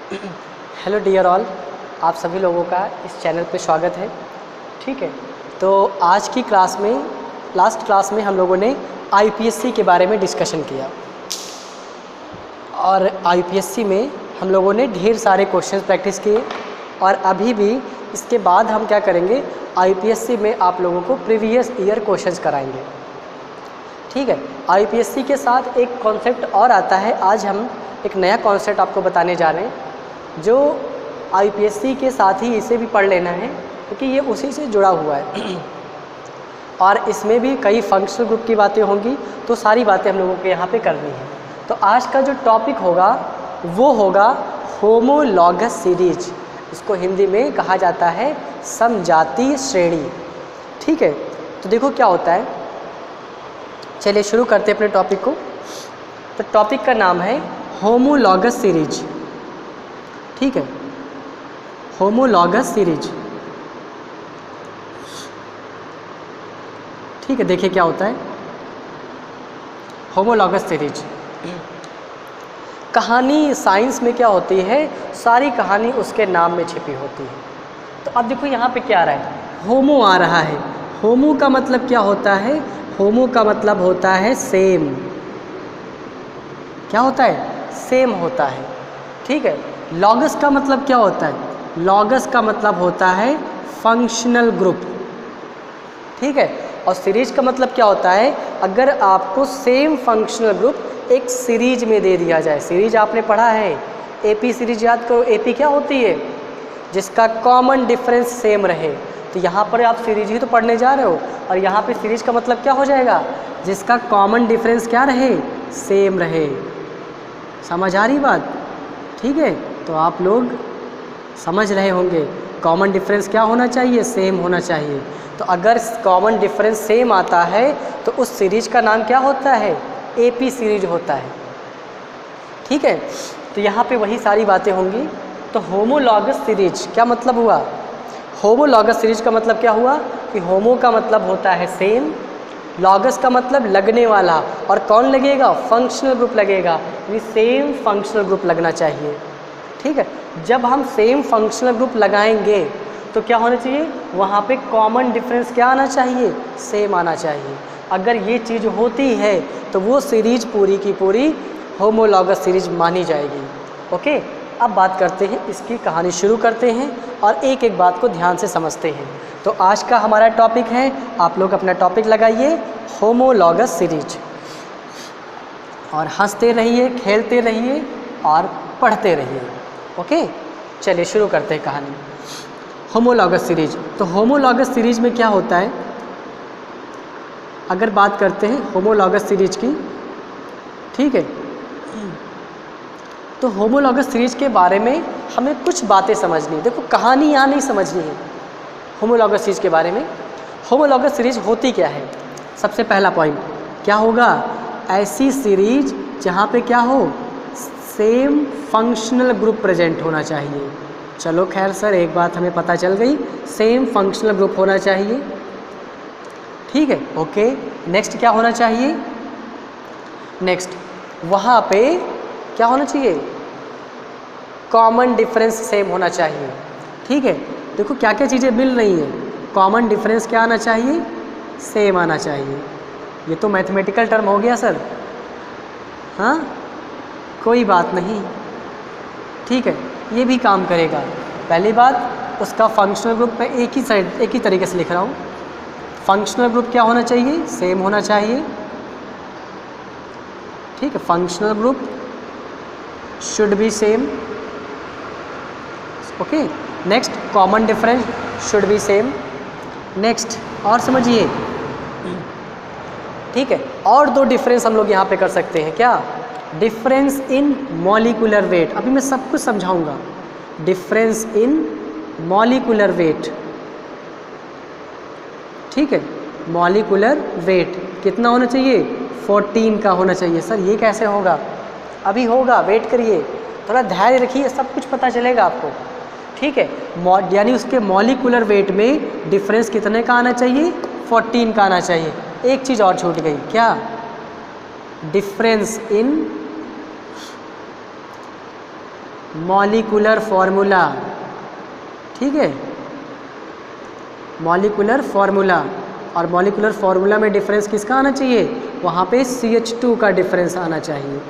Hello dear all, आप सभी लोगों का इस चैनल पे स्वागत है। ठीक है, तो आज की क्लास में, लास्ट क्लास में हम लोगों ने आईपीएससी के बारे में डिस्कशन किया और आईपीएससी में हम लोगों ने ढेर सारे क्वेश्चंस प्रैक्टिस किए और अभी भी इसके बाद हम क्या करेंगे, आईपीएससी में आप लोगों को प्रीवियस ईयर क्वेश्चंस कराएंगे। ठीक है, आईपीएससी के साथ एक कॉन्सेप्ट और आता है। आज हम एक नया कॉन्सेप्ट आपको बताने जा रहे हैं जो आईपीएससी के साथ ही इसे भी पढ़ लेना है क्योंकि ये उसी से जुड़ा हुआ है और इसमें भी कई फंक्शनल ग्रुप की बातें होंगी, तो सारी बातें हम लोगों को यहाँ पे करनी है। तो आज का जो टॉपिक होगा वो होगा होमोलॉगस सीरीज। इसको हिंदी में कहा जाता है समजातीय श्रेणी। ठीक है, तो देखो क्या होता है, चलिए शुरू करते हैं अपने टॉपिक को। तो टॉपिक का नाम है होमोलॉगस सीरीज। ठीक है, होमोलॉगस सीरीज। ठीक है, देखिए क्या होता है होमोलॉगस सीरीज। कहानी साइंस में क्या होती है, सारी कहानी उसके नाम में छिपी होती है। तो अब देखो यहाँ पे क्या आ रहा है, होमो आ रहा है। होमो का मतलब क्या होता है, होमो का मतलब होता है सेम। क्या होता है, सेम होता है। ठीक है, लॉगस का मतलब क्या होता है, लॉगस का मतलब होता है फंक्शनल ग्रुप। ठीक है, और सीरीज का मतलब क्या होता है, अगर आपको सेम फंक्शनल ग्रुप एक सीरीज में दे दिया जाए। सीरीज आपने पढ़ा है, एपी सीरीज याद करो। एपी क्या होती है, जिसका कॉमन डिफरेंस सेम रहे। तो यहाँ पर आप सीरीज ही तो पढ़ने जा रहे हो और यहाँ पे सीरीज का मतलब क्या हो जाएगा, जिसका कॉमन डिफरेंस क्या रहे, सेम रहे। समझ आ रही बात। ठीक है, तो आप लोग समझ रहे होंगे कॉमन डिफरेंस क्या होना चाहिए, सेम होना चाहिए। तो अगर कॉमन डिफरेंस सेम आता है तो उस सीरीज का नाम क्या होता है, एपी सीरीज होता है। ठीक है, तो यहाँ पे वही सारी बातें होंगी। तो होमोलॉगस सीरीज क्या मतलब हुआ, होमोलॉगस सीरीज का मतलब क्या हुआ कि होमो का मतलब होता है सेम, लॉगस का मतलब लगने वाला, और कौन लगेगा, फंक्शनल ग्रुप लगेगा, यानी सेम फंक्शनल ग्रुप लगना चाहिए। ठीक है, जब हम सेम फंक्शनल ग्रुप लगाएंगे तो क्या होना चाहिए, वहाँ पे कॉमन डिफरेंस क्या आना चाहिए, सेम आना चाहिए। अगर ये चीज़ होती है तो वो सीरीज पूरी की पूरी होमोलॉगस सीरीज मानी जाएगी। ओके, अब बात करते हैं, इसकी कहानी शुरू करते हैं और एक एक बात को ध्यान से समझते हैं। तो आज का हमारा टॉपिक है, आप लोग अपना टॉपिक लगाइए, होमोलॉगस सीरीज। और हंसते रहिए, खेलते रहिए और पढ़ते रहिए। ओके, चलिए शुरू करते हैं कहानी। Homologous series. तो होमोलॉगस सीरीज में क्या होता है, अगर बात करते हैं होमोलॉगस सीरीज की, ठीक है, तो होमोलॉगस सीरीज के बारे में हमें कुछ बातें समझनी है। देखो कहानी यहाँ नहीं समझनी है, होमोलॉगस सीरीज के बारे में। होमोलॉगस सीरीज होती क्या है, सबसे पहला पॉइंट क्या होगा, ऐसी सीरीज जहाँ पे क्या हो, सेम फंक्शनल ग्रुप प्रेजेंट होना चाहिए। चलो खैर सर, एक बात हमें पता चल गई, सेम फंक्शनल ग्रुप होना चाहिए। ठीक है, ओके, नेक्स्ट क्या होना चाहिए, नेक्स्ट वहाँ पे क्या होना चाहिए, कॉमन डिफरेंस सेम होना चाहिए। ठीक है, देखो क्या क्या चीज़ें मिल रही हैं, कॉमन डिफरेंस क्या आना चाहिए, सेम आना चाहिए। ये तो मैथमेटिकल टर्म हो गया सर, हाँ कोई बात नहीं। ठीक है, ये भी काम करेगा। पहली बात, उसका फंक्शनल ग्रुप मैं एक ही तरीके से लिख रहा हूँ। फंक्शनल ग्रुप क्या होना चाहिए, सेम होना चाहिए। ठीक है, functional group should be same. Okay, next common difference should be same. Next और समझिए, ठीक है, और दो डिफरेंस हम लोग यहाँ पे कर सकते हैं, क्या, डिफरेंस इन मॉलिक्यूलर वेट। अभी मैं सब कुछ समझाऊंगा। Difference in molecular weight. ठीक है, मॉलिक्यूलर वेट कितना होना चाहिए, 14 का होना चाहिए। सर ये कैसे होगा, अभी होगा, वेट करिए, थोड़ा धैर्य रखिए, सब कुछ पता चलेगा आपको। ठीक है, यानी उसके मॉलिक्यूलर वेट में डिफरेंस कितने का आना चाहिए, 14 का आना चाहिए। एक चीज़ और छूट गई, क्या, डिफरेंस इन मॉलिक्यूलर फॉर्मूला, ठीक है, मॉलिक्यूलर फॉर्मूला। और मॉलिक्यूलर फॉर्मूला में डिफरेंस किसका आना चाहिए? वहाँ पे CH2 का डिफरेंस आना चाहिए,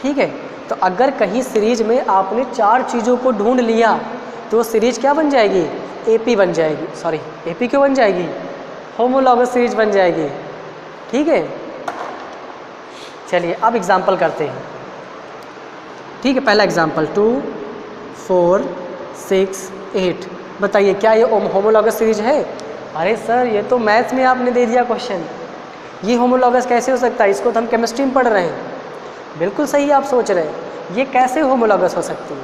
ठीक है। तो अगर कहीं सीरीज में आपने 4 चीज़ों को ढूंढ लिया तो सीरीज क्या बन जाएगी? AP बन जाएगी। सॉरी, AP क्यों बन जाएगी? होमोलॉगस सीरीज बन जाएगी, ठीक है। चलिए अब एग्जाम्पल करते हैं, ठीक है। पहला एग्जाम्पल 2, 4, 6, 8। बताइए क्या ये होमोलॉगस सीरीज है? अरे सर ये तो मैथ्स में आपने दे दिया क्वेश्चन, ये होमोलॉगस कैसे हो सकता है? इसको तो हम केमिस्ट्री में पढ़ रहे हैं। बिल्कुल सही आप सोच रहे हैं, ये कैसे होमोलॉगस हो सकती है?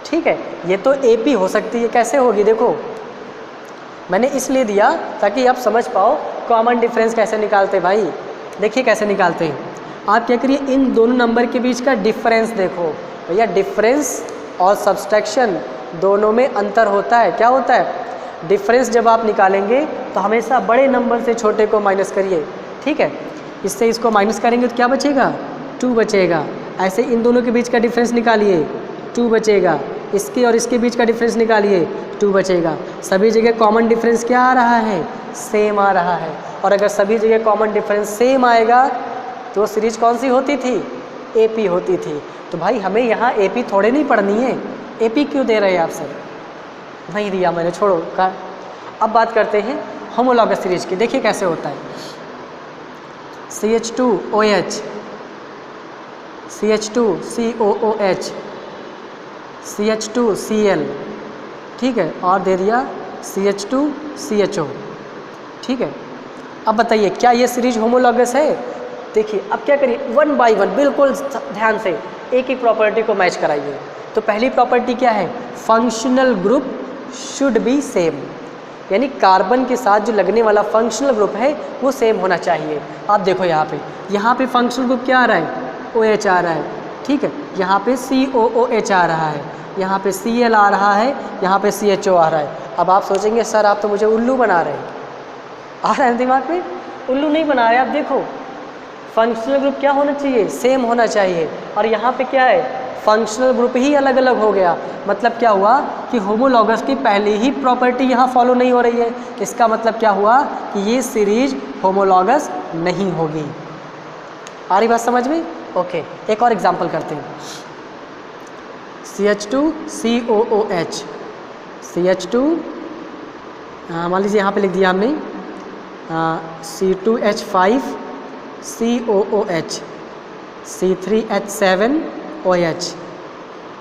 ठीक है, ये तो AP हो सकती है, कैसे होगी? देखो मैंने इसलिए दिया ताकि आप समझ पाओ कॉमन डिफरेंस कैसे निकालते भाई। देखिए कैसे निकालते हैं। आप क्या करिए, इन दोनों नंबर के बीच का डिफरेंस देखो भैया। डिफरेंस और सब्सट्रैक्शन दोनों में अंतर होता है। क्या होता है? डिफरेंस जब आप निकालेंगे तो हमेशा बड़े नंबर से छोटे को माइनस करिए, ठीक है। इससे इसको माइनस करेंगे तो क्या बचेगा? 2 बचेगा। ऐसे इन दोनों के बीच का डिफरेंस निकालिए, 2 बचेगा। इसके और इसके बीच का डिफरेंस निकालिए, 2 बचेगा। सभी जगह कॉमन डिफरेंस क्या आ रहा है? सेम आ रहा है। और अगर सभी जगह कॉमन डिफरेंस सेम आएगा तो सीरीज कौन सी होती थी? AP होती थी। तो भाई हमें यहाँ AP थोड़े नहीं पढ़नी है। AP क्यों दे रहे हैं आप सर? नहीं दिया मैंने, छोड़ो का। अब बात करते हैं होमोलॉगस सीरीज की। देखिए कैसे होता है। CH2OH, CH2COOH, CH2Cl, ठीक है, और दे दिया CH2CHO, ठीक है। अब बताइए क्या ये सीरीज होमोलॉगस है? देखिए अब क्या करिए, 1 बाय 1 बिल्कुल ध्यान से एक एक प्रॉपर्टी को मैच कराइए। तो पहली प्रॉपर्टी क्या है? Functional group should be same, यानी कार्बन के साथ जो लगने वाला फंक्शनल ग्रुप है वो सेम होना चाहिए। आप देखो यहाँ पे फंक्शनल ग्रुप क्या आ रहा है? OH आ रहा है, ठीक है। यहाँ पे COOH आ रहा है, यहाँ पे Cl आ रहा है, यहाँ पे CHO आ रहा है। अब आप सोचेंगे सर आप तो मुझे उल्लू बना रहे हैं। आ रहा है दिमाग में? उल्लू नहीं बना रहे। आप देखो फंक्शनल ग्रुप क्या होना चाहिए? सेम होना चाहिए। और यहाँ पे क्या है? फंक्शनल ग्रुप ही अलग अलग हो गया। मतलब क्या हुआ कि होमोलॉगस की पहली ही प्रॉपर्टी यहाँ फॉलो नहीं हो रही है। इसका मतलब क्या हुआ कि ये सीरीज होमोलॉगस नहीं होगी। आ रही बात समझ में? ओके, एक और एग्जांपल करते हैं। CH2COOH, CH2 मान लीजिए यहाँ पे लिख दिया हमने C2H5COOH, C3H7OH,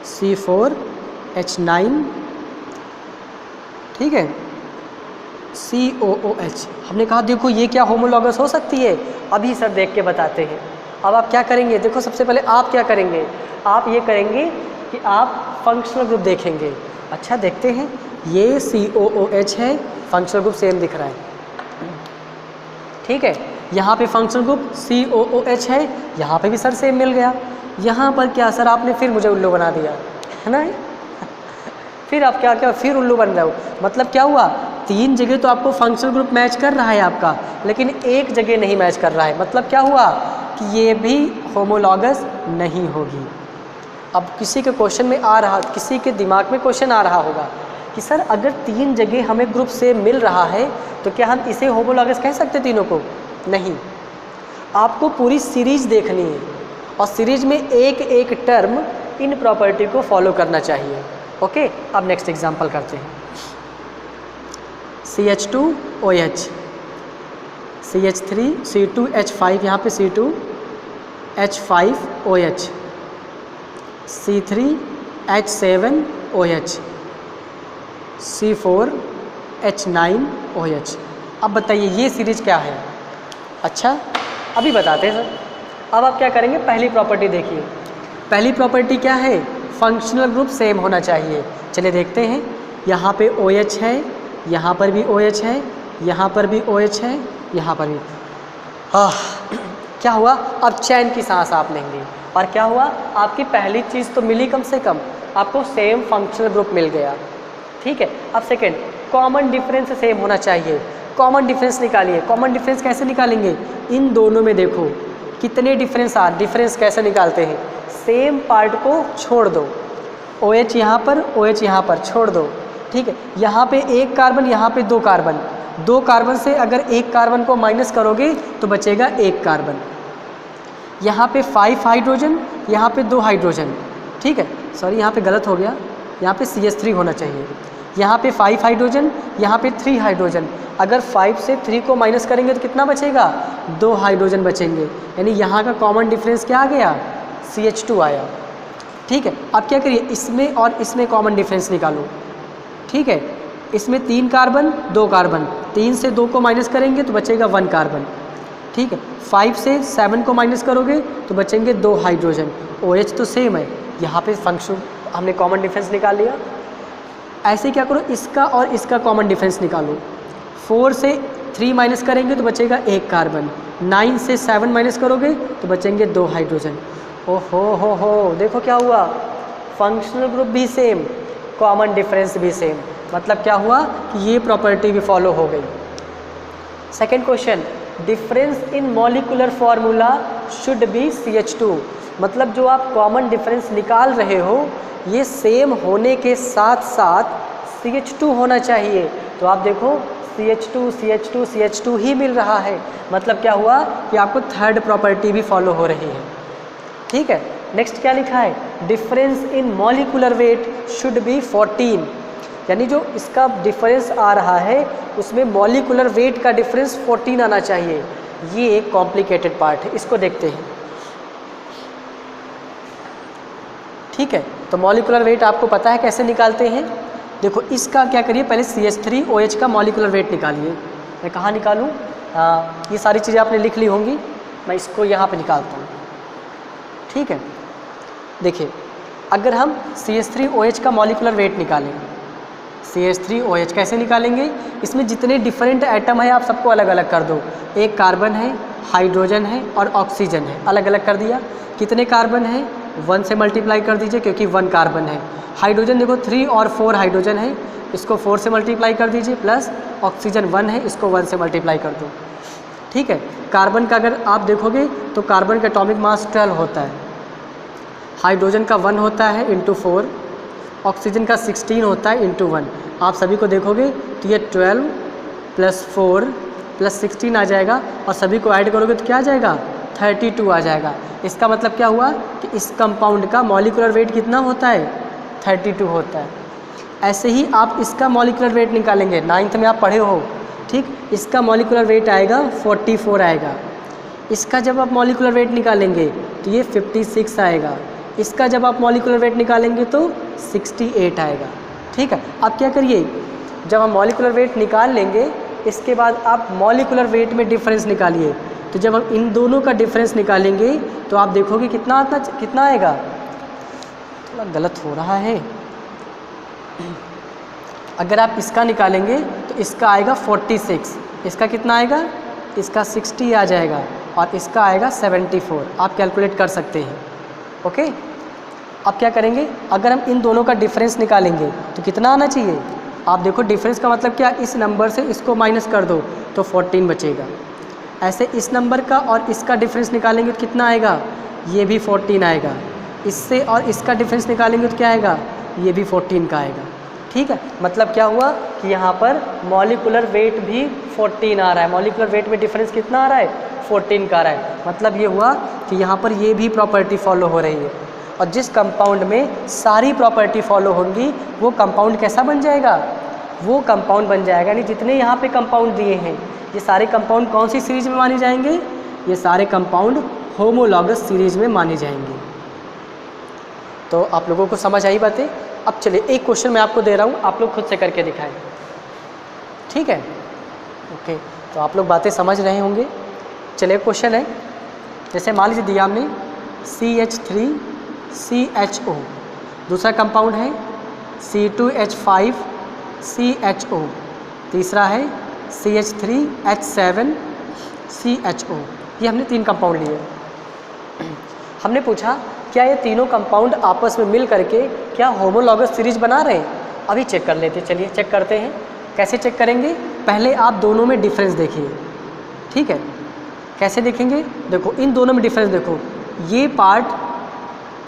C4H9, ठीक है, COOH। हमने कहा देखो ये क्या होमोलॉगस हो सकती है? अभी सर देख के बताते हैं। अब आप क्या करेंगे? देखो सबसे पहले आप क्या करेंगे? आप ये करेंगे कि आप फंक्शनल ग्रुप देखेंगे। अच्छा देखते हैं, ये COOH है, फंक्शनल ग्रुप सेम दिख रहा है, ठीक है। यहाँ पे फंक्शनल ग्रुप COOH है, यहाँ पे भी सर सेम मिल गया। यहाँ पर क्या सर आपने फिर मुझे उल्लू बना दिया है ना? फिर आप क्या फिर उल्लू बन रहे हो। मतलब क्या हुआ? 3 जगह तो आपको फंक्शनल ग्रुप मैच कर रहा है आपका, लेकिन एक जगह नहीं मैच कर रहा है। मतलब क्या हुआ कि ये भी होमोलॉगस नहीं होगी। अब किसी के क्वेश्चन में आ रहा, किसी के दिमाग में क्वेश्चन आ रहा होगा कि सर अगर 3 जगह हमें ग्रुप सेम मिल रहा है तो क्या हम इसे होमोलॉगस कह सकते तीनों को? नहीं, आपको पूरी सीरीज देखनी है और सीरीज में एक एक टर्म इन प्रॉपर्टी को फॉलो करना चाहिए। ओके, अब नेक्स्ट एग्जांपल करते हैं। CH2OH, C2H5, यहाँ पे C2H5OH, C3H7OH, C4H9OH। अब बताइए ये सीरीज क्या है? अच्छा अभी बताते हैं सर। अब आप क्या करेंगे? पहली प्रॉपर्टी देखिए। पहली प्रॉपर्टी क्या है? फंक्शनल ग्रुप सेम होना चाहिए। चलिए देखते हैं। यहाँ पे OH है, यहाँ पर भी OH है, यहाँ पर भी OH है, यहाँ पर भी। हाँ, क्या हुआ? अब चैन की सांस आप लेंगे। और क्या हुआ? आपकी पहली चीज़ तो मिली, कम से कम आपको सेम फंक्शनल ग्रुप मिल गया, ठीक है। अब सेकेंड, कॉमन डिफरेंस सेम होना चाहिए। कॉमन डिफरेंस निकालिए। कॉमन डिफरेंस कैसे निकालेंगे? इन दोनों में देखो कितने डिफरेंस कैसे निकालते हैं? सेम पार्ट को छोड़ दो। OH यहाँ पर, OH यहाँ पर छोड़ दो, ठीक है। यहाँ पे एक कार्बन, यहाँ पे दो कार्बन, दो कार्बन से अगर एक कार्बन को माइनस करोगे तो बचेगा एक कार्बन। यहाँ पे 5 हाइड्रोजन, यहाँ पे 2 हाइड्रोजन, ठीक है। सॉरी यहाँ पे गलत हो गया, यहाँ पे CH3 होना चाहिए। यहाँ पे 5 हाइड्रोजन, यहाँ पे 3 हाइड्रोजन। अगर 5 से 3 को माइनस करेंगे तो कितना बचेगा? 2 हाइड्रोजन बचेंगे। यानी यहाँ का कॉमन डिफरेंस क्या आ गया? CH2 आया, ठीक है। अब क्या करिए, इसमें और इसमें कॉमन डिफरेंस निकालो, ठीक है। इसमें 3 कार्बन 2 कार्बन, 3 से 2 को माइनस करेंगे तो बचेगा 1 कार्बन, ठीक है। 5 से 7 को माइनस करोगे तो बचेंगे 2 हाइड्रोजन। OH तो सेम है, यहाँ पे फंक्शन हमने कॉमन डिफरेंस निकाल लिया। ऐसे क्या करो, इसका और इसका कॉमन डिफरेंस निकालो। 4 से 3 माइनस करेंगे तो बचेगा 1 कार्बन, 9 से 7 माइनस करोगे तो बचेंगे 2 हाइड्रोजन। ओहो हो, देखो क्या हुआ, फंक्शनल ग्रुप भी सेम, कॉमन डिफरेंस भी सेम। मतलब क्या हुआ कि ये प्रॉपर्टी भी फॉलो हो गई। Second question, difference in molecular formula should be CH2। मतलब जो आप कॉमन डिफरेंस निकाल रहे हो ये सेम होने के साथ साथ CH2 होना चाहिए। तो आप देखो CH2 CH2 CH2 ही मिल रहा है। मतलब क्या हुआ कि आपको थर्ड प्रॉपर्टी भी फॉलो हो रही है, ठीक है। नेक्स्ट क्या लिखा है, difference in molecular weight should be 14। यानी जो इसका डिफरेंस आ रहा है उसमें मॉलिक्यूलर वेट का डिफरेंस 14 आना चाहिए। ये एक कॉम्प्लिकेटेड पार्ट है, इसको देखते हैं, ठीक है। तो मॉलिक्यूलर वेट आपको पता है कैसे निकालते हैं। देखो इसका क्या करिए, पहले CH3OH का मॉलिक्यूलर वेट निकालिए। मैं कहाँ निकालूँ, ये सारी चीज़ें आपने लिख ली होंगी, मैं इसको यहाँ पे निकालता हूँ, ठीक है। देखिए अगर हम CH3OH का मॉलिक्यूलर वेट निकालें, CH3OH कैसे निकालेंगे, इसमें जितने डिफरेंट एटम है आप सबको अलग अलग कर दो। एक कार्बन है, हाइड्रोजन है और ऑक्सीजन है, अलग अलग कर दिया। कितने कार्बन है, 1 से मल्टीप्लाई कर दीजिए क्योंकि 1 कार्बन है। हाइड्रोजन देखो 3 और 4 हाइड्रोजन है, इसको 4 से मल्टीप्लाई कर dीजिए, प्लस ऑक्सीजन 1 है, इसको 1 से मल्टीप्लाई कर दो, ठीक है। कार्बन का अगर आप देखोगे तो कार्बन का एटॉमिक मास 12 होता है, हाइड्रोजन का 1 होता है इंटू 4, ऑक्सीजन का 16 होता है इंटू 1। आप सभी को देखोगे तो ये 12 + 4 + 16 आ जाएगा और सभी को ऐड करोगे तो क्या आ जाएगा, 32 आ जाएगा। इसका मतलब क्या हुआ कि इस कंपाउंड का मॉलिक्यूलर वेट कितना होता है, 32 होता है। ऐसे ही आप इसका मॉलिक्यूलर वेट निकालेंगे, 9th में आप पढ़े हो, ठीक। इसका मॉलिक्यूलर वेट आएगा 44 आएगा। इसका जब आप मॉलिक्यूलर वेट निकालेंगे तो ये 56 आएगा। इसका जब आप मॉलिक्यूलर वेट निकालेंगे तो 68 आएगा, ठीक है। अब क्या करिए, जब हम मॉलिक्यूलर वेट निकाल लेंगे इसके बाद आप मॉलिक्यूलर वेट में डिफरेंस निकालिए। तो जब हम इन दोनों का डिफरेंस निकालेंगे तो आप देखोगे कितना आएगा, थोड़ा गलत हो रहा है। अगर आप इसका निकालेंगे तो इसका आएगा 46, इसका कितना आएगा, इसका 60 आ जाएगा और इसका आएगा 74। आप कैलकुलेट कर सकते हैं, ओके। अब क्या करेंगे, अगर हम इन दोनों का डिफरेंस निकालेंगे तो कितना आना चाहिए। आप देखो डिफरेंस का मतलब क्या, इस नंबर से इसको माइनस कर दो तो 14 बचेगा। ऐसे इस नंबर का और इसका डिफरेंस निकालेंगे तो कितना आएगा, ये भी 14 आएगा। इससे और इसका डिफरेंस निकालेंगे तो क्या आएगा, ये भी 14 का आएगा, ठीक है। मतलब क्या हुआ कि यहाँ पर मॉलिक्यूलर वेट भी 14 आ रहा है। मॉलिक्यूलर वेट में डिफरेंस कितना आ रहा है, 14 का आ रहा है। मतलब ये हुआ कि यहाँ पर ये भी प्रॉपर्टी फॉलो हो रही है। और जिस कंपाउंड में सारी प्रॉपर्टी फॉलो होंगी वो कंपाउंड कैसा बन जाएगा, वो कंपाउंड बन जाएगा। यानी जितने यहाँ पे कंपाउंड दिए हैं ये सारे कंपाउंड कौन सी सीरीज में माने जाएंगे, ये सारे कंपाउंड होमोलॉगस सीरीज में माने जाएंगे। तो आप लोगों को समझ आई बातें। अब चलिए एक क्वेश्चन मैं आपको दे रहा हूँ, आप लोग खुद से करके दिखाएं, ठीक है, ओके। तो आप लोग बातें समझ रहे होंगे। चलिए क्वेश्चन है, जैसे मान लीजिए दिया हमने CH3CHO, दूसरा कंपाउंड है C2H5CHO, तीसरा है CH3H7CHO। ये हमने 3 कंपाउंड लिए। हमने पूछा क्या ये तीनों कंपाउंड आपस में मिल करके क्या होमोलॉगस सीरीज बना रहे हैं। अभी चेक कर लेते हैं, चलिए चेक करते हैं। कैसे चेक करेंगे, पहले आप दोनों में डिफरेंस देखिए, ठीक है। कैसे देखेंगे, देखो इन दोनों में डिफरेंस देखो, ये पार्ट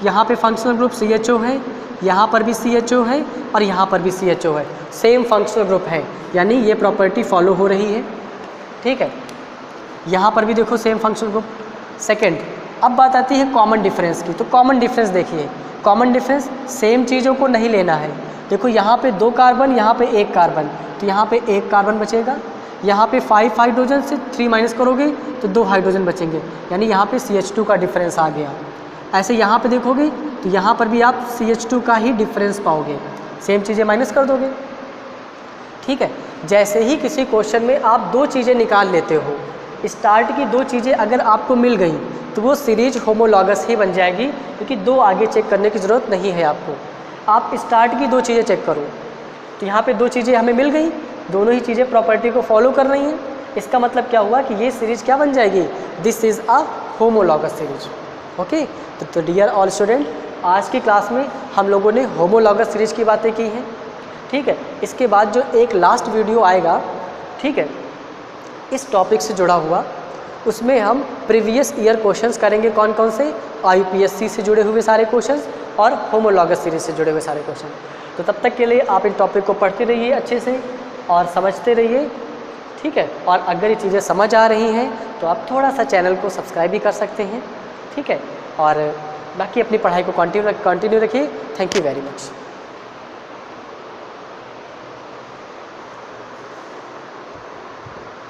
यहाँ पे फंक्शनल ग्रुप CHO है, यहाँ पर भी CHO है और यहाँ पर भी CHO है, सेम फंक्शनल ग्रुप है, यानी ये प्रॉपर्टी फॉलो हो रही है। ठीक है, यहाँ पर भी देखो सेम फंक्शनल ग्रुप। सेकंड, अब बात आती है कॉमन डिफरेंस की। तो कॉमन डिफरेंस देखिए, कॉमन डिफरेंस सेम चीज़ों को नहीं लेना है। देखो यहाँ पे 2 कार्बन, यहाँ पे 1 कार्बन, तो यहाँ पे 1 कार्बन बचेगा। यहाँ पे 5 हाइड्रोजन से 3 माइनस करोगे तो 2 हाइड्रोजन बचेंगे, यानी यहाँ पे CH2 का डिफरेंस आ गया। ऐसे यहाँ पे देखोगे तो यहाँ पर भी आप CH2 का ही डिफरेंस पाओगे, सेम चीज़ें माइनस कर दोगे। ठीक है, जैसे ही किसी क्वेश्चन में आप 2 चीज़ें निकाल लेते हो, स्टार्ट की 2 चीज़ें अगर आपको मिल गई तो वो सीरीज होमोलॉगस ही बन जाएगी, क्योंकि 2 आगे चेक करने की ज़रूरत नहीं है आपको। आप स्टार्ट की 2 चीज़ें चेक करो, तो यहाँ पे 2 चीज़ें हमें मिल गई, दोनों ही चीज़ें प्रॉपर्टी को फॉलो कर रही हैं। इसका मतलब क्या हुआ कि ये सीरीज क्या बन जाएगी, this is a homologous series. Okay, तो डियर ऑल स्टूडेंट, आज की क्लास में हम लोगों ने होमोलॉगस सीरीज की बातें की हैं। ठीक है, इसके बाद जो एक लास्ट वीडियो आएगा, ठीक है, इस टॉपिक से जुड़ा हुआ, उसमें हम प्रीवियस ईयर क्वेश्चंस करेंगे। कौन कौन से, IUPAC से जुड़े हुए सारे क्वेश्चंस और होमोलॉगस सीरीज से जुड़े हुए सारे क्वेश्चन। तो तब तक के लिए आप इन टॉपिक को पढ़ते रहिए अच्छे से और समझते रहिए। ठीक है, और अगर ये चीज़ें समझ आ रही हैं तो आप थोड़ा सा चैनल को सब्सक्राइब भी कर सकते हैं। ठीक है, और बाकी अपनी पढ़ाई को कंटिन्यू रखिए। Thank you very much.